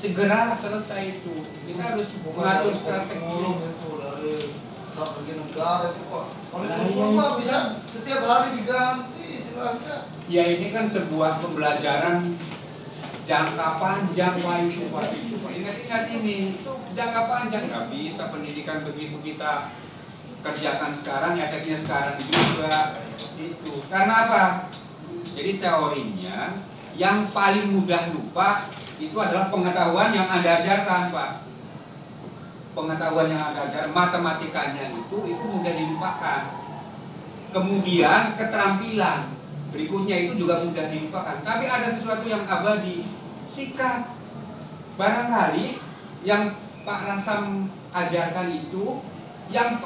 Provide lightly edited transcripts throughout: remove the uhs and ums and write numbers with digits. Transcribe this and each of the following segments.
segera selesai itu. Kita harus mengatur strategi itu dari strategi negara itu Pak. Kalau itu bisa setiap hari diganti istilahnya. Ya ini kan sebuah pembelajaran jangka panjang Pak itu Pak. Ingat-ingat ini, itu jangka panjang, nggak bisa pendidikan begitu kita kerjakan sekarang, efeknya sekarang juga itu. Karena apa? Jadi teorinya yang paling mudah lupa itu adalah pengetahuan yang Anda ajarkan Pak. Pengetahuan yang Anda ajarkan, matematikanya itu mudah dilupakan. Kemudian keterampilan berikutnya itu juga mudah dilupakan. Tapi ada sesuatu yang abadi, sikap. Barangkali yang Pak Rasam ajarkan itu yang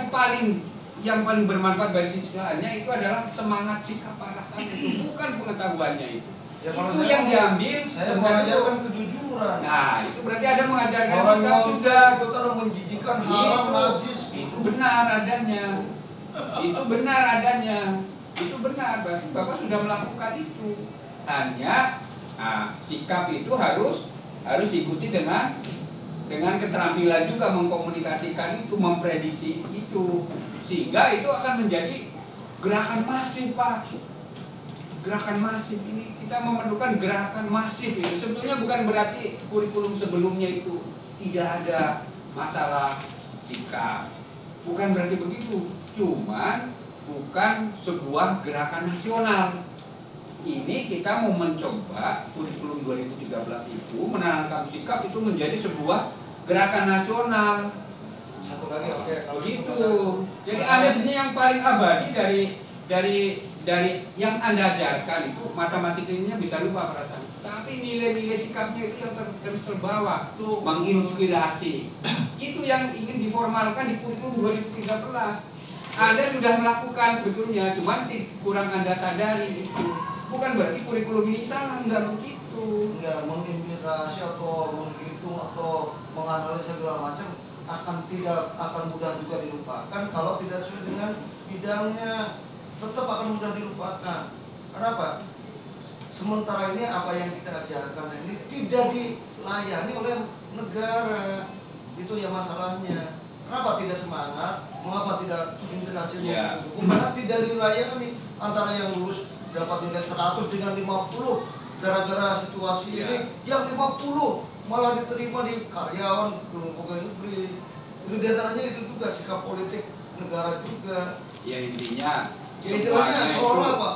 paling bermanfaat bagi siswanya itu adalah semangat sikap Pak Rasam itu, bukan pengetahuannya itu. Ya, kalau itu yang diambil. Saya mengajarkan kejujuran. Nah, itu berarti ada mengajarkan orang sikap sudah. Itu kan menjijikan, haram, najis. Itu benar adanya. Itu benar adanya. Itu benar, berarti Bapak sudah melakukan itu. Hanya sikap itu harus diikuti dengan keterampilan juga mengkomunikasikan itu, memprediksi itu, sehingga itu akan menjadi gerakan masif Pak. Gerakan masif ini kita memerlukan gerakan masif ini. Sebetulnya bukan berarti kurikulum sebelumnya itu tidak ada masalah sikap, bukan berarti begitu. Cuman bukan sebuah gerakan nasional. Ini kita mau mencoba kurikulum 2013 itu menanamkan sikap itu menjadi sebuah gerakan nasional. Satu lagi, oke, kalau begitu. Jadi Anda ini yang paling abadi dari yang Anda ajarkan itu, matematikanya bisa lupa perasaan. Tapi nilai-nilai sikapnya itu yang terus terbawa, menginspirasi. Itu yang ingin diformalkan di kurikulum 2013. Anda sudah melakukan sebetulnya, cuman kurang Anda sadari itu. Bukan berarti kurikulum ini salah, enggak begitu. Enggak, menginspirasi atau menghitung atau menganalisa segala macam akan mudah juga dilupakan kalau tidak sesuai dengan bidangnya, tetap akan mudah dilupakan. Kenapa? Sementara ini apa yang kita ajarkan ini tidak dilayani oleh negara, itu ya masalahnya. Kenapa tidak semangat? Mengapa tidak integrasi hukum? Karena tidak dilayani. Antara yang lulus dapat nilai 100 dengan 50 gara-gara situasi ini, yang 50 malah diterima di karyawan pegawai negeri. Itu diantaranya itu juga sikap politik negara juga. Ya intinya soalnya apa?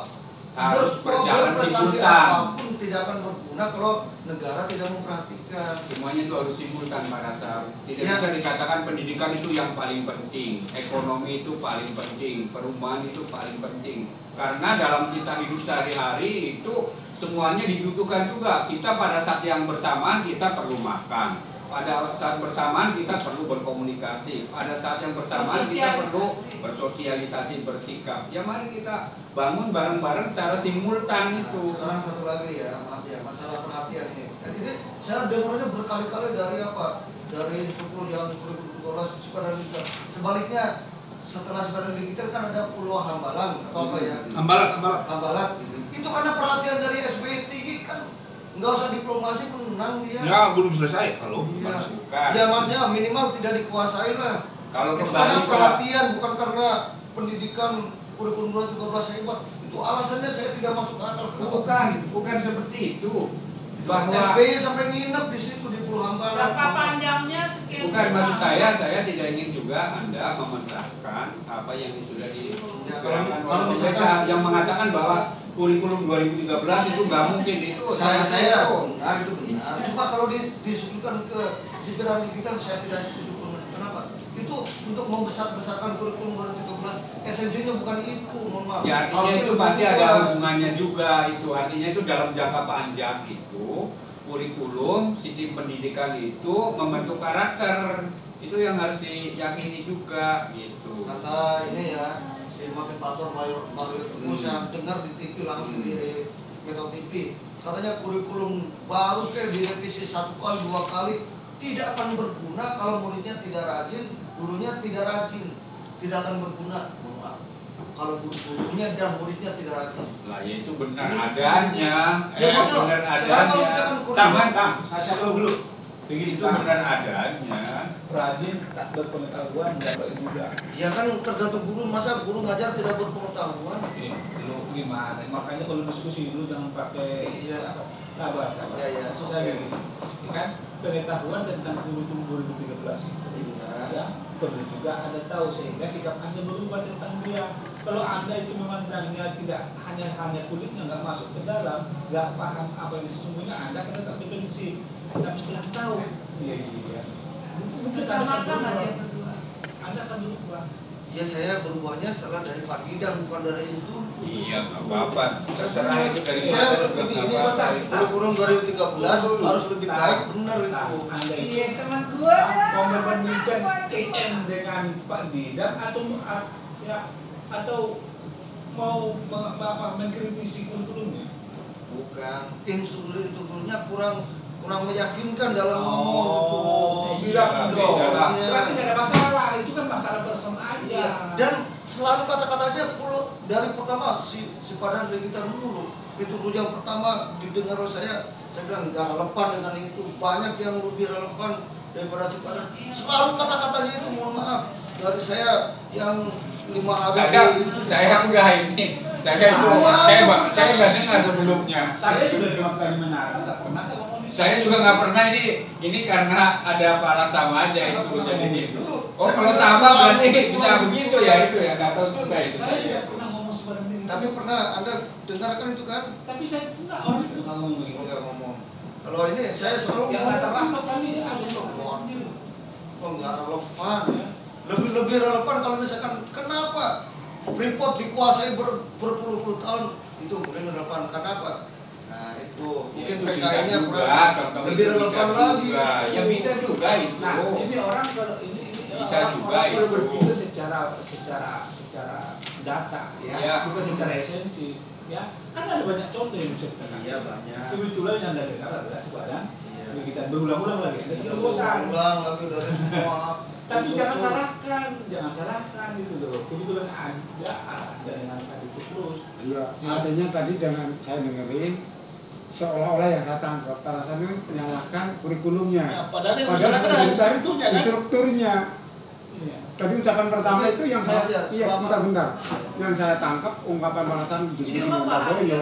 Harus berjalan simultan. Apapun tidak akan berguna kalau negara tidak memperhatikan. Semuanya itu harus simultan Pak Rasam. Tidak bisa dikatakan pendidikan itu yang paling penting, ekonomi itu paling penting, perumahan itu paling penting. Karena dalam kita hidup sehari-hari itu semuanya dibutuhkan juga. Kita pada saat yang bersamaan kita perlu makan. Pada saat bersamaan kita perlu berkomunikasi. Pada saat yang bersamaan kita perlu bersosialisasi, bersikap. Ya mari kita bangun bareng-bareng secara simultan itu. Sekarang satu lagi ya, maaf ya, masalah perhatian ini. Jadi ini saya dengarnya berkali-kali dari apa? Dari instruktur yang kurikulum sebaliknya, setelah sebaran digital kan ada Pulau Hambalang atau apa ya? Hambalang. Itu karena perhatian dari SBY tinggi kan. Nggak usah diplomasi menang dia. Ya belum selesai kalau. Iya. Ya maksudnya minimal tidak dikuasai lah. Kalau itu karena perhatian, bukan karena pendidikan kurikulum 2013 hebat. Itu alasannya saya tidak masuk akal. Bukan seperti itu. Bahwa SBY sampai nginep di situ di Pulau Hambalang. Jangka panjangnya sekian. Bukan, maksud saya tidak ingin juga Anda mementahkan apa yang sudah dikerjakan oleh mereka yang mengatakan bahwa kurikulum 2013 itu nggak mungkin itu. Saya benar itu benar. Cuma kalau disusulkan ke sibiran digital saya tidak setuju. Kenapa? Itu untuk membesar-besarkan kurikulum 2013. Esensinya bukan itu, mohon maaf. Ya artinya itu pasti ada hubungannya juga itu. Artinya itu dalam jangka panjang itu kurikulum sistem pendidikan itu membentuk karakter. Itu yang harus diyakini juga gitu. Kata ini ya, motivator Mario saya dengar di TV langsung di Metro TV, katanya kurikulum baru kayak direvisi 1 kali 2 kali tidak akan berguna kalau muridnya tidak rajin, gurunya tidak rajin, tidak akan berguna. kalau gurunya dan muridnya tidak rajin. Lah ya itu benar adanya. Ya, maksudnya, benar sekarang kalau adanya. misalkan kurikulum- saya tahu dulu. Begini Itu benar adanya. rajin tak berpengetahuan nggak baik juga. Ya kan tergantung guru, masa guru ngajar tidak berpengetahuan? Lu gimana? Makanya kalau diskusi dulu jangan pakai Iya. sabar. Iya, iya. Maksud saya begini, kan pengetahuan tentang kurikulum 2013 Iya. ya perlu juga Anda tahu sehingga sikap Anda berubah tentang dia. Kalau Anda itu memandangnya tidak hanya kulitnya nggak masuk ke dalam, nggak paham apa yang sesungguhnya, Anda akan tetap defensif. Tapi setelah tahu, iya. Mungkin Anda akan Bersama-sama dia berubah. berdua. Anda akan berubah. Ya saya berubahnya setelah dari Pak Idang, bukan dari itu. Iya, nggak apa-apa. Terserah itu dari Saya mana juga lebih nggak ini apa-apa. kurikulum 2013 harus lebih baik, benar itu. Anda itu Iya teman gua dah. mau membandingkan KM dengan Pak Bidang atau mau mengkritisi kurikulumnya? Bukan, instrukturnya kurang meyakinkan dalam ngomong gitu. Bilang Beda, dong. beda. Berarti tidak ada masalah, itu kan masalah bersama aja. Iya. Dan selalu kata-katanya dari pertama si Padang dari gitar mulu. Itu dulu yang pertama didengar oleh saya bilang nggak relevan dengan itu. Banyak yang lebih relevan daripada si Padang. Selalu kata-katanya itu, mohon maaf, dari saya yang 5 hari. Saya enggak ini. Saya enggak dengar sebelumnya. Saya sudah 5 kali menara, nggak pernah saya ngomong itu. Saya juga nggak pernah ini karena ada Pak sama aja itu jadi gitu. Oh kalau sama berarti bisa begitu ya itu ya, nggak tahu juga itu. Saya tidak pernah ngomong seperti itu. Tapi pernah Anda dengarkan itu kan? Tapi saya enggak orang itu nggak ngomong begitu. Enggak ngomong. Kalau ini saya selalu Yang ngomong. rata-rata kami sendiri. Kok nggak relevan? Lebih relevan kalau misalkan kenapa Freeport dikuasai berpuluh-puluh tahun, itu lebih relevan. Kenapa? Nah itu mungkin itu bisa PKI-nya juga, kurang contoh lebih itu relevan bisa lagi. juga. Ya bisa juga itu. Nah, ini orang kalau ini Bisa orang, juga orang kalau itu. berpikir secara data ya, Iya. bukan secara esensi ya. Kan ada banyak contoh yang bisa kita kasih. Iya banyak. Kebetulan yang Anda dengar adalah sebadan Iya. kita berulang-ulang lagi. Anda sudah bosan. Ulang lagi dari semua. Tapi jangan salahkan gitu loh. Kebetulan ada dengan itu terus. Iya, artinya tadi dengan saya dengerin seolah-olah yang saya tangkap Pak Hasan menyalahkan kurikulumnya. Ya, padahal yang Padahal disalahkan sudah adalah dicari strukturnya, kan? strukturnya. Iya. Tadi ucapan pertama Tapi, itu yang saya maaf ya, iya selama- bentar. Yang saya tangkap ungkapan Pak Hasan Ini diskusi mah dengan Pak bahaya. Boyo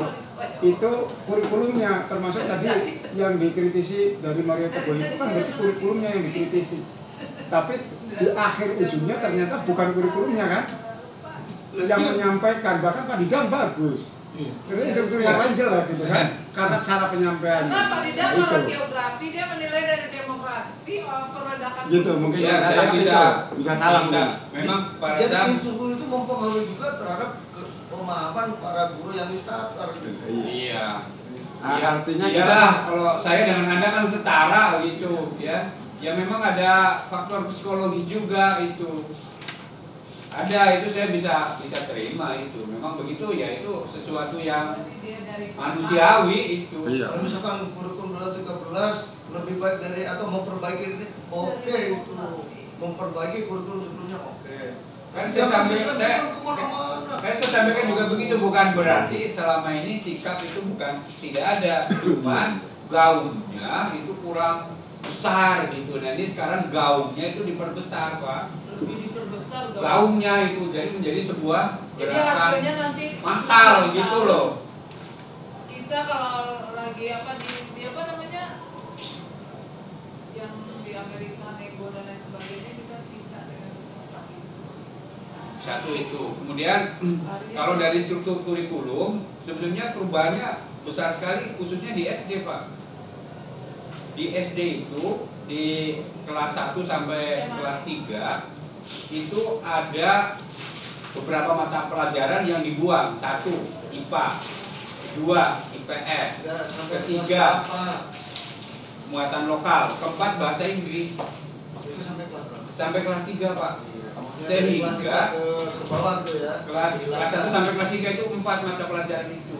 itu kurikulumnya, termasuk tadi yang dikritisi dari Mario Teguh itu kan berarti kurikulumnya yang dikritisi. Tapi di akhir ujungnya ternyata bukan kurikulumnya kan yang menyampaikan, bahkan Pak Didang bagus. Iya. Terus struktur yang lain jelek gitu kan, karena cara penyampaiannya. Kenapa di dalam Nah, orang geografi dia menilai dari demografi perledakan gitu mungkin Ya, saya saya tangkap bisa bisa salah bisa. mungkin. Memang pada Jadi saat instruktur itu mempengaruhi juga terhadap pemahaman para guru yang ditatar. iya. Ah, Iya, artinya iyalah, kalau saya dengan Anda kan setara gitu ya. Ya memang ada faktor psikologis juga itu. Ada, itu saya bisa terima itu. Memang begitu ya, itu sesuatu yang dia dari manusiawi itu. Iya. Kalau misalkan kurikulum 2013 lebih baik dari atau memperbaiki ini, oke itu memperbaiki kurikulum sebelumnya oke. Kan Tapi saya jangan sampai bisa saya kemana-mana. saya sampaikan juga begitu, bukan berarti selama ini sikap itu bukan tidak ada, cuman gaungnya itu kurang besar gitu. Nah ini sekarang gaungnya itu diperbesar Pak. lebih diperbesar Gaungnya itu jadi menjadi sebuah jadi gerakan hasilnya nanti massal gitu loh. kita kalau lagi apa di apa namanya yang di Amerika nego dan lain sebagainya kita bisa dengan kesempatan Satu itu. Kemudian kalau dari struktur kurikulum sebenarnya perubahannya besar sekali khususnya di SD Pak. Di SD itu di kelas 1 sampai kelas 3 itu ada beberapa mata pelajaran yang dibuang. 1 IPA, 2 IPS, Ya, sampai ketiga kelas berapa? muatan lokal, keempat bahasa Inggris Itu sampai kelas berapa? sampai kelas 3 Pak. Iya, maksudnya Sehingga dari kelas 3 ke bawah gitu ya. Kelas 1 sampai kelas 3 itu 4 mata pelajaran itu.